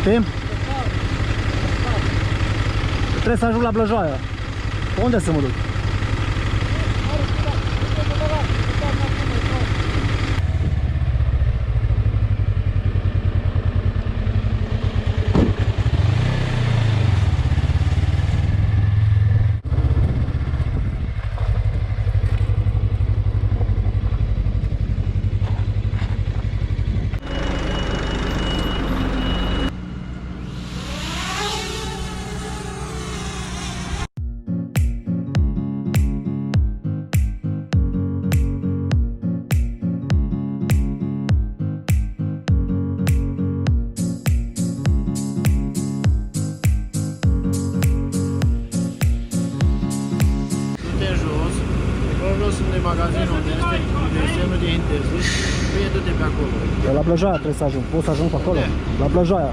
Poftim? Trebuie să ajung la Blăjoaia. Unde să mă duc? Magazinul unde este semnul de interzis, fie du-te pe acolo. La Blăjoaia trebuie să ajung. Pot să ajung pe acolo? La Blăjoaia.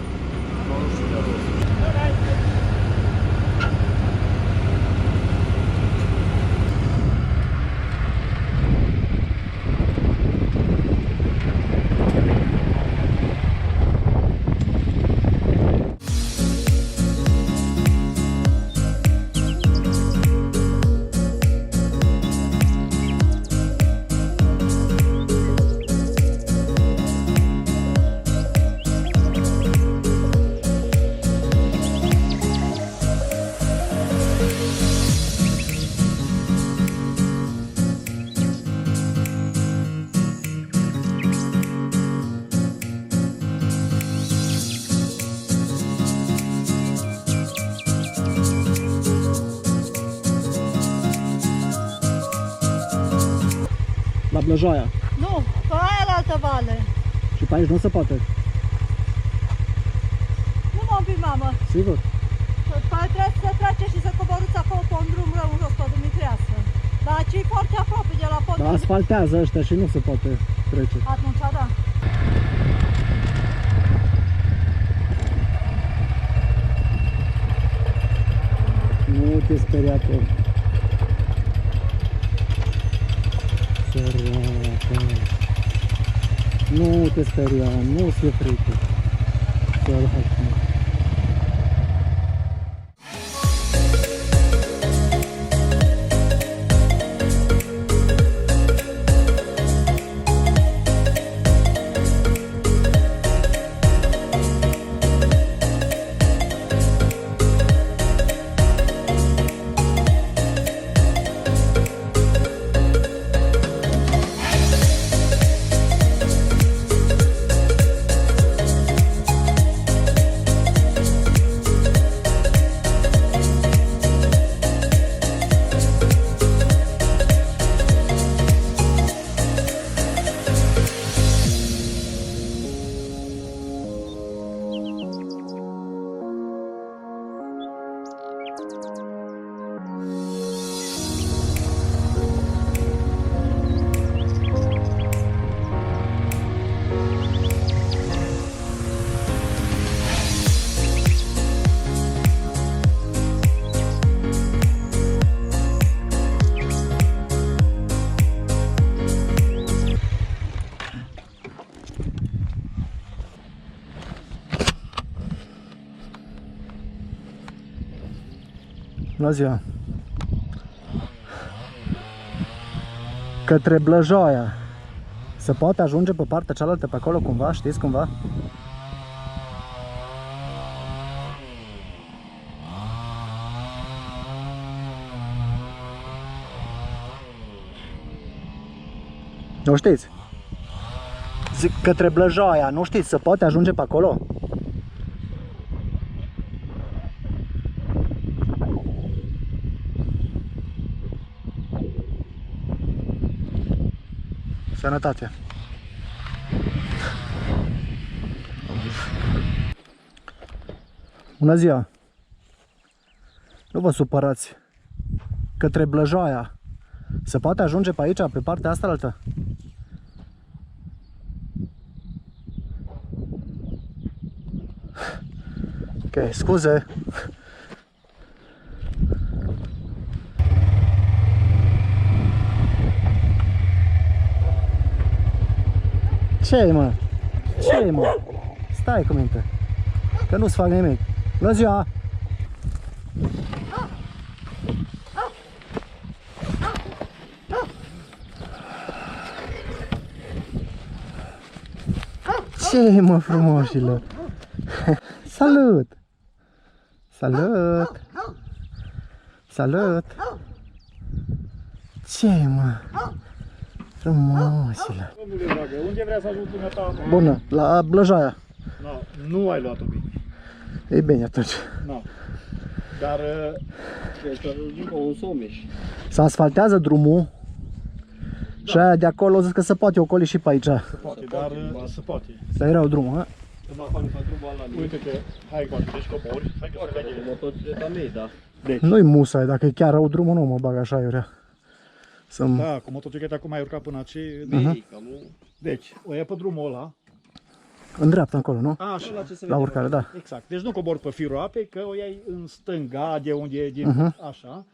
La Blăjoaia. Nu, pe aia la altă vale. Și pe aici nu se poate. Nu mă împi, mamă. Sigur? Trebuie să trece și să coborâți acolo pe un drum rău în jos, pe Dumitreasă. Dar aici e foarte aproape de la podul. Dar asfaltează ăștia și nu se poate trece. Atunci, da. Nu te speria, Tom. Nu te speria, nu se frică. Săracă. Bună ziua! Către Blăjoaia. Se poate ajunge pe partea cealaltă pe acolo cumva? Știți cumva? Nu știți? Zic către Blăjoaia, nu știți? Se poate ajunge pe acolo? Sănătate! Bună ziua! Nu vă supărați! Către Blăjoaia. Se poate ajunge pe aici, pe partea asta altă? Ok, scuze! Ce-i, mă? Ce-i, mă? Stai cu minte. Că nu-ți fac nimic. Bună ziua! Ce mă frumoșilor! Salut! Salut! Salut! Ce mă? Frumoșilor! Domnule dragă, unde vrea să ajungi dumneata? Bună, la Blăjaia. No, nu ai luat-o bine. E bine atunci. No. Dar un someș. Se asfaltează drumul și aia de acolo zic că se poate ocoli și pe aici. se poate, dar se poate. Dar era drumul, ha? Uite-te, hai cu deci cobori, hai că se vede. Motocicleta mea, da. Deci, Nu-i musai, dacă e chiar rău drumul nu mă bag așa iurea. Să-mi... da, cu motocicleta acum ai urcat până aici. Deci, o ia pe drumul ăla. În dreapta încolo, nu? Așa, La urcare, da. exact. Deci nu cobori pe firul apei, că o iei în stânga, de unde e din așa.